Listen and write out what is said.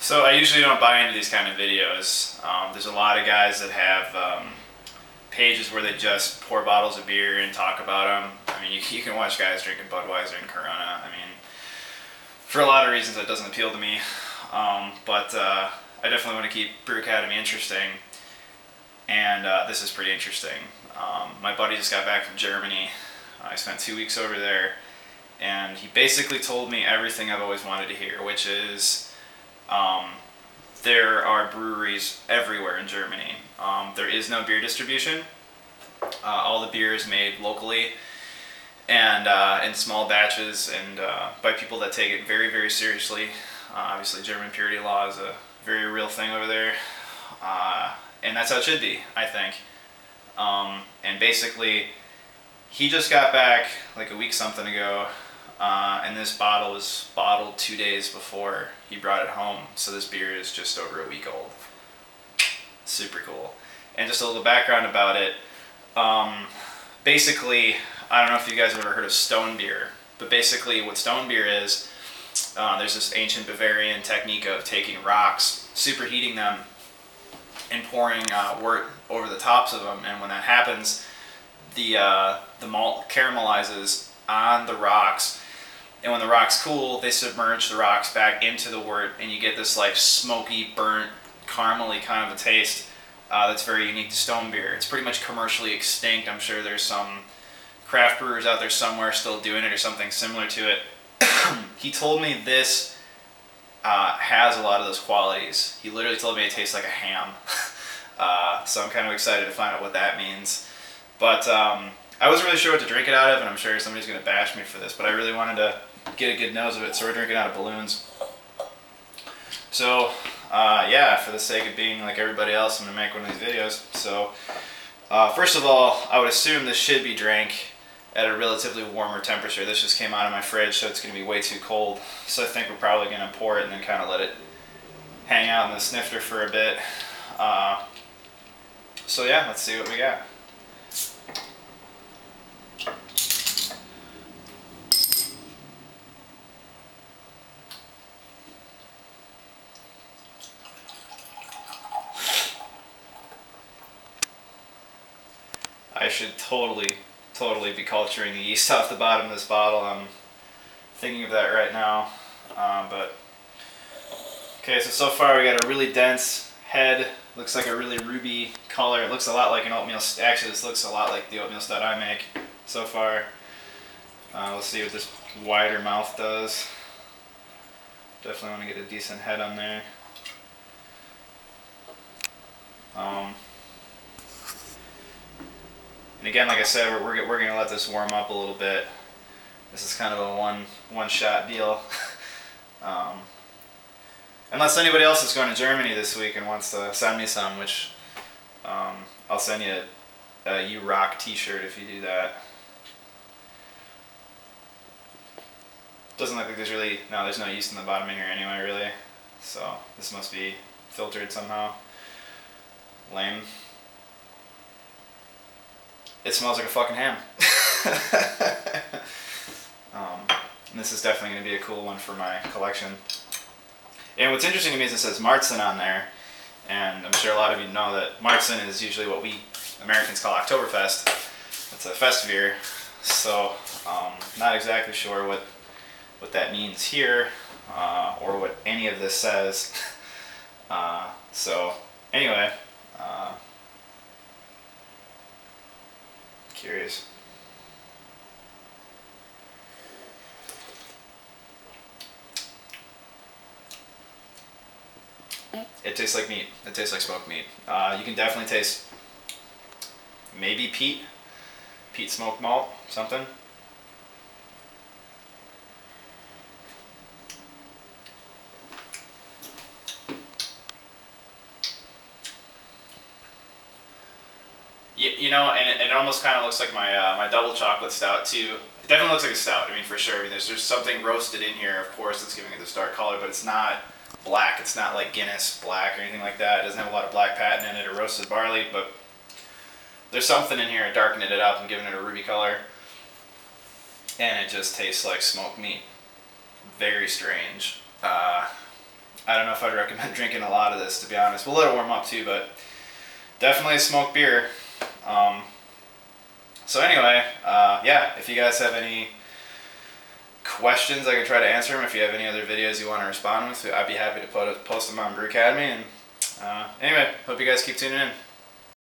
So I usually don't buy into these kind of videos. There's a lot of guys that have pages where they just pour bottles of beer and talk about them. I mean, you can watch guys drinking Budweiser and Corona. I mean, for a lot of reasons that doesn't appeal to me. But I definitely want to keep Brew Academy interesting. And this is pretty interesting. My buddy just got back from Germany. I spent 2 weeks over there. And he basically told me everything I've always wanted to hear, which is there are breweries everywhere in Germany. There is no beer distribution. All the beer is made locally and in small batches and by people that take it very, very seriously. Obviously, German purity law is a very real thing over there. And that's how it should be, I think. And basically, he just got back like a week something ago, and this bottle was bottled 2 days before he brought it home. So this beer is just over a week old. Super cool. And just a little background about it. Basically, I don't know if you guys have ever heard of stone beer, but basically what stone beer is, there's this ancient Bavarian technique of taking rocks, superheating them, and pouring wort over the tops of them. And when that happens, the malt caramelizes on the rocks, and when the rocks cool, they submerge the rocks back into the wort, and you get this like smoky, burnt, caramely kind of a taste that's very unique to stone beer. It's pretty much commercially extinct. I'm sure there's some craft brewers out there somewhere still doing it or something similar to it. He told me this has a lot of those qualities. He literally told me it tastes like a ham. So I'm kind of excited to find out what that means. But I wasn't really sure what to drink it out of, and I'm sure somebody's going to bash me for this, but I really wanted to get a good nose of it, so we're drinking out of balloons. So, yeah, for the sake of being like everybody else, I'm going to make one of these videos. So, first of all, I would assume this should be drank at a relatively warmer temperature. This just came out of my fridge, so it's going to be way too cold. So I think we're probably going to pour it and then kind of let it hang out in the snifter for a bit. So yeah, let's see what we got. I should totally be culturing the yeast off the bottom of this bottle. I'm thinking of that right now. But okay, so far we got a really dense head. Looks like a really ruby color. It looks a lot like an oatmeal. Actually, this looks a lot like the oatmeal stout I make so far. Let's see what this wider mouth does. Definitely want to get a decent head on there. And again, like I said, we're going to let this warm up a little bit. This is kind of a one-shot deal. Unless anybody else is going to Germany this week and wants to send me some, which I'll send you a You Rock t-shirt if you do that. Doesn't look like there's really, no, there's no yeast in the bottom of here anyway, really. So this must be filtered somehow. Lame. It smells like a fucking ham. And this is definitely going to be a cool one for my collection. And what's interesting to me is it says Märzen on there, and I'm sure a lot of you know that Märzen is usually what we Americans call Oktoberfest. It's a fest beer, so not exactly sure what that means here, or what any of this says. So anyway, curious. It tastes like meat. It tastes like smoked meat. You can definitely taste maybe peat smoked malt, something. You know, and it almost kind of looks like my my double chocolate stout too. It definitely looks like a stout. I mean, for sure. I mean, there's something roasted in here, of course, that's giving it this dark color, but it's not black. It's not like Guinness black or anything like that. It doesn't have a lot of black patent in it or roasted barley, but there's something in here darkening it up and giving it a ruby color. And it just tastes like smoked meat. Very strange. I don't know if I'd recommend drinking a lot of this, to be honest. We'll let it warm up too, but definitely a smoked beer. So anyway, yeah, if you guys have any questions, I can try to answer them. If you have any other videos you want to respond with, I'd be happy to post them on Brew Academy. And anyway, hope you guys keep tuning in.